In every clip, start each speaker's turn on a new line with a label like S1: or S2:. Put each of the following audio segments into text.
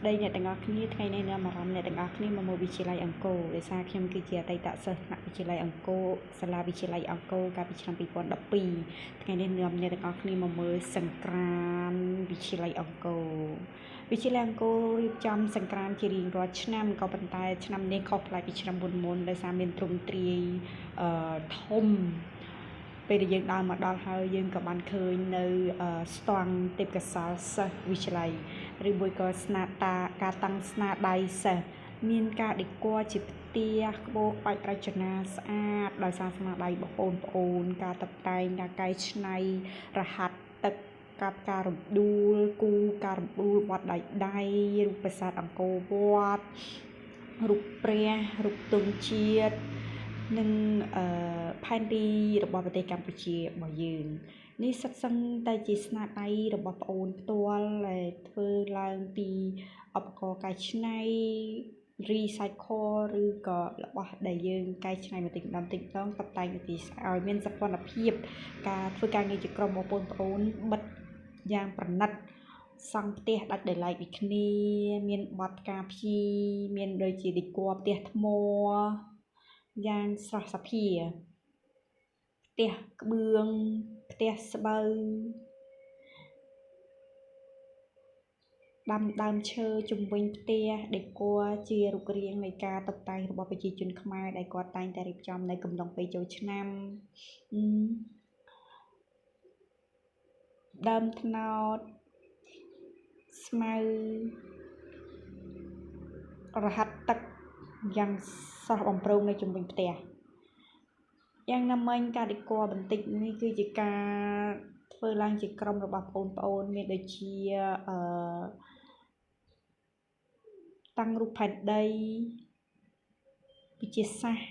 S1: ស្ដីអ្នកទាំងអស់គ្នាថ្ងៃនេះនាំអារម្មណ៍អ្នកទាំងអស់គ្នាមកមើលវិទ្យាល័យអង្គរដោយសារខ្ញុំគឺជាអតីតសិស្សថ្នាក់វិទ្យាល័យអង្គរសាលាវិទ្យាល័យអង្គរកាលពីឆ្នាំ2012ថ្ងៃនេះនាំអ្នកទាំងអស់គ្នាមកមើលសង្ក្រាន្តវិទ្យាល័យអង្គរវិទ្យាល័យអង្គររៀបចំសង្ក្រាន្តជារៀងរាល់ឆ្នាំក៏ប៉ុន្តែឆ្នាំនេះខុសប្លែកពីឆ្នាំមុនដោយសារមានទ្រង់ទ្រាយធំពេលដែលយើងដើរមកដល់ហើយយើងក៏បានឃើញនៅស្ទង់ទេពកោសល្យសិស្សវិទ្យាល័យឬមួយក៏ការតាំងស្នាដៃសិស្សមានការដេគ័រជាផ្ទះក្បូរក្បាច់រចនាស្អាតដោយសារស្នាដៃរបស់បងប្អូនការតុបតែងការកែច្នៃរហាត់ទឹកការរំដួលការរំដួលវត្តដៃរូបប្រាសាទអង្គរវត្តរូបព្រះរូបទង់ជាតិនិងផែនទីរបស់ប្រទេសកម្ពុជារបស់យើងនេះសិតសឹងតែជាស្នាដៃរបស់ប្អូនផ្ទាល់ដែលធ្វើឡើងពីឧបករណ៍កែច្នៃ recycle ឬក៏របស់ដែលយើងកែច្នៃបន្តិចម្ដងតុបតែងឲ្យមានសោភ័ណភាពការធ្វើការងារជាក្រុមរបស់បងប្អូនបិទយ៉ាងប្រណិតសង់ផ្ទះដាច់ដោយឡែកពីគ្នាមានបទការព្យាមានដូចជាដេគ័រផ្ទះថ្មយ៉ាងស្រស់សភាផ្ទះក្បឿងផ្ទះស្បូវដាំដើមឈើជំវិញផ្ទះដេគ័រជារូបរាងនៃការតុបតែងរបស់ប្រជាជនខ្មែរដែលគាត់តែងតែរៀបចំនៅកំឡុងពេលចូលឆ្នាំដើមត្នោតស្មៅរហាត់ទឹកយ៉ាងស្រស់បំព្រងនៅជំវិញផ្ទះយ៉ាងណាមិញការដេគ័របន្តិចនេះគឺជាការធ្វើឡើងជាក្រុមរបស់បងប្អូនមានដូចជាតាំងរូបផែនដីវិទ្យាសាស្ត្រ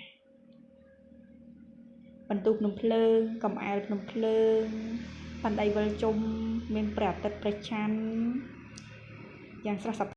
S1: បន្ទូភ្នំភ្លើងកំអែលភ្នំភ្លើងផែនដីវិលជុំមានព្រះអាទិត្យព្រះច័ន្ទយ៉ាងស្រស់ស្អាត